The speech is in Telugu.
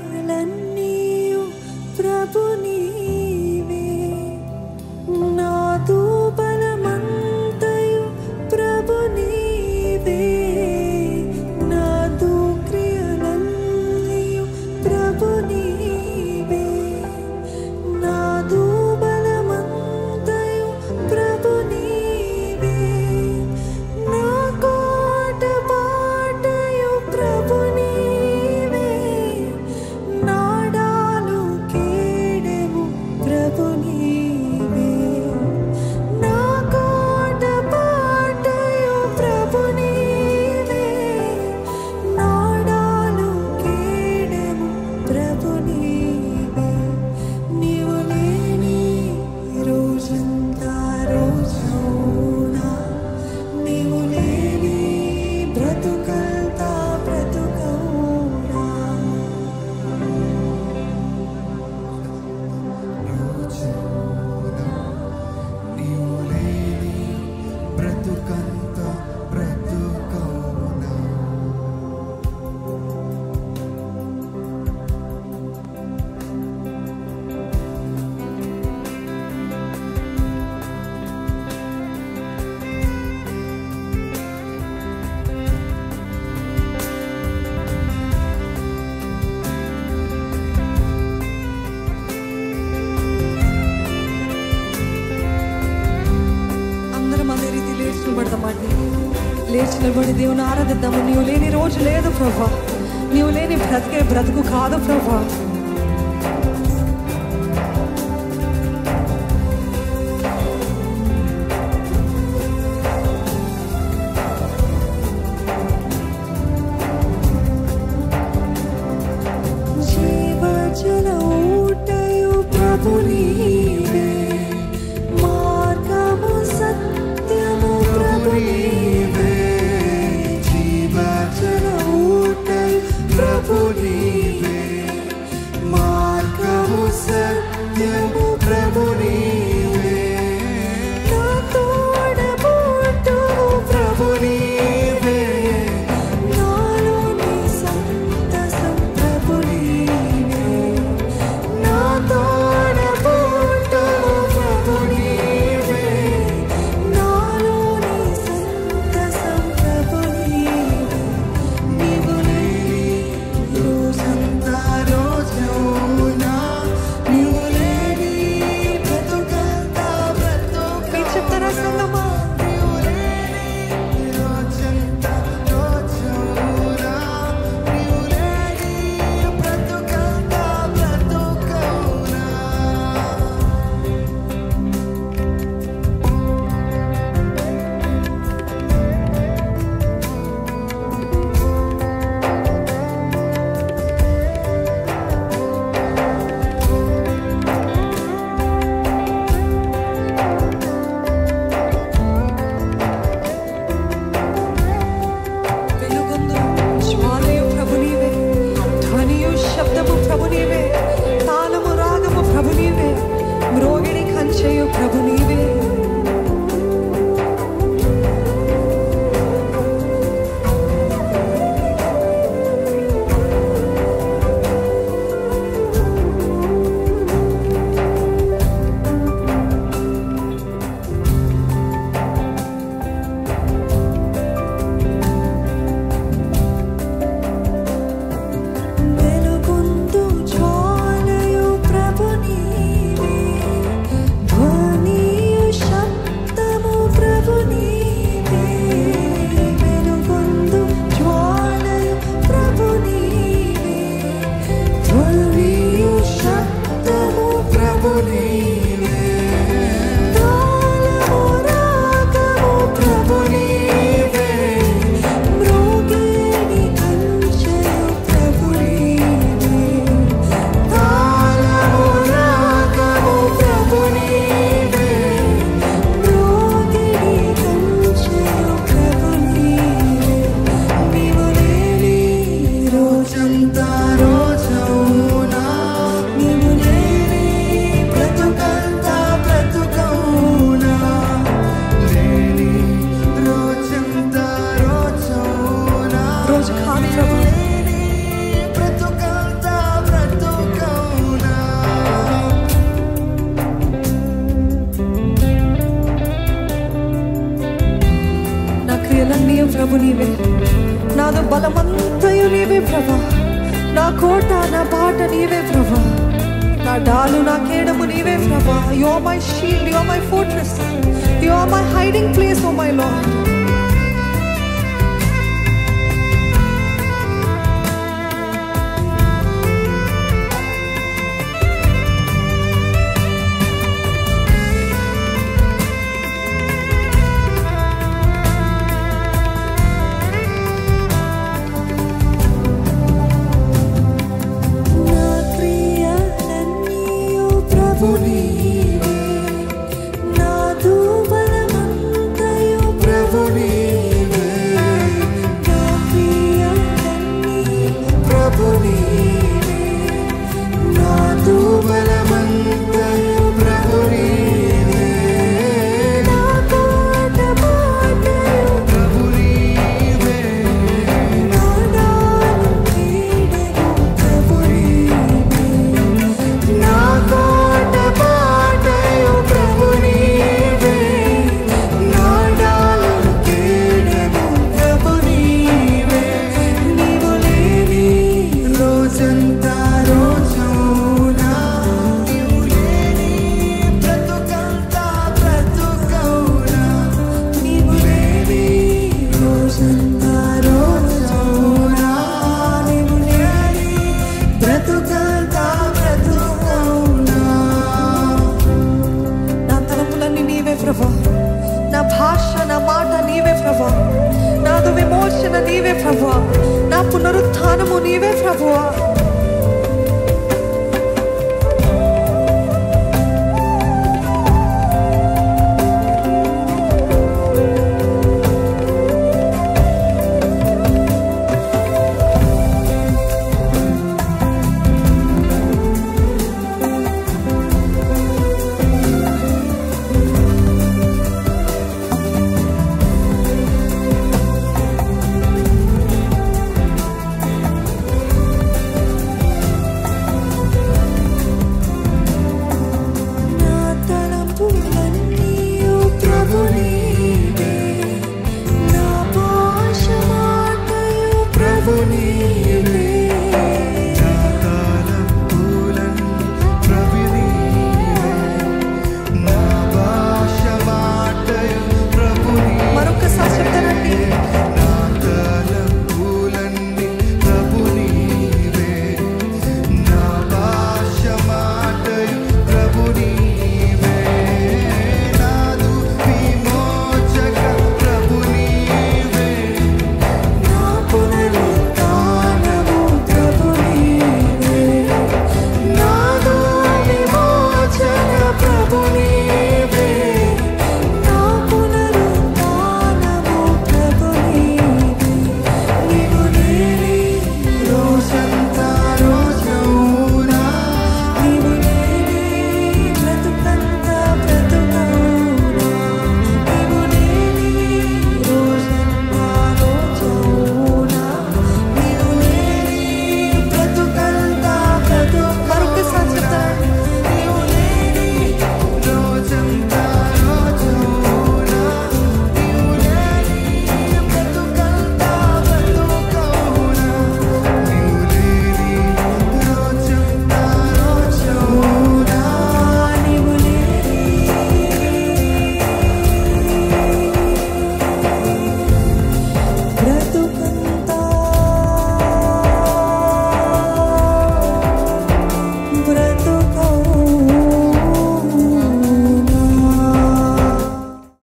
క్రియలన్నీయు ప్రభు నీవే, నాదు బలమంతయు ప్రభు నీవే, నాదు క్రియలన్నీయు ప్రభు నీవే, నాదు బలమంతయు ప్రభు నీవే, నా కోట పాటయు ప్రభు నీవే, నాడాలు కేడెము ప్రభు నీవే, నా కోట పాటయు ప్రభు నీవే, నాడాలు కేడెము ప్రభు నీవే, నీవు లేని రోజంతా రోజునా, నీవు లేని బ్రతుకంతా బ్రతుకౌనా, నీవు లేని బ్రతుకంత బ్రతుకౌనా. అందరం అదే రీతి లేచి నిలబడదామండి. లేచి నిలబడి దేవుని ఆరాధిద్దాము. నీవు లేని రోజు లేదు ప్రభా, నీవు లేని బ్రతికే బ్రతుకు కాదు ప్రభా. జీవజల ఊటయు ప్రభు నీవే, మార్గము సత్యము ప్రభు నీవే, జీవజల ఊటయు ప్రభు నీవే, మార్గము సత్యము ప్రభు నీవే, నా తోడబుట్టు ప్రభు నీవే, నాలోని సంతసం ప్రభు నీవే, నా తోడబుట్టు ప్రభు నీవే, నాలోని సంతసం ప్రభు నీవే, నీవు లేని రోజంతా రోజునా, నీవు లేని బ్రతుకంతా బ్రతుకౌనా. మీరు చెప్తారా సంగమా? నీవు లేని రోజంతా రోజునా, నీవు లేని బ్రతుకంత బ్రతుకౌనా. వెలుగొందు జ్వాలయు ప్రభు నీవే, ధ్వనియు శబ్దము ప్రభు నీవే, తాళము రాగము ప్రభు నీవే, మ్రోగిడి కంచెయు ప్రభు నీవే. వెలుగొందు జ్వాలయు ప్రభు నీవే, ధ్వనియు శబ్దము ప్రభు నీవే, వెలుగొందు జ్వాలయు ప్రభు నీవే, ధ్వనియు శబ్దము ప్రభు నీవే, తాళము రాగము ప్రభు నీవే, మ్రోగిడి కంచెయు ప్రభు నీవే, తాళము రాగము ప్రభు నీవే, మ్రోగిడి కంచెయు ప్రభు నీవే, నీవు లేని రోజంతా రోజునా, నీవు లేని బ్రతుకంతా బ్రతుకౌనా. లేని రోజంతా రోజునా, రోజు కాదు ప్రభు, లేని బ్రతుకంత దేవుడు నీవే ప్రభా, నా కోట నా బాట నీవే ప్రభా, నా డాలు నా కేడము నీవే ప్రభా. You are my shield, you are my fortress, you are my hiding place O my lord. నా భాష నా మాట నీవే ప్రభా, నాదు విమోచన నీవే ప్రభా, నా పునరుత్థానము నీవే ప్రభువా.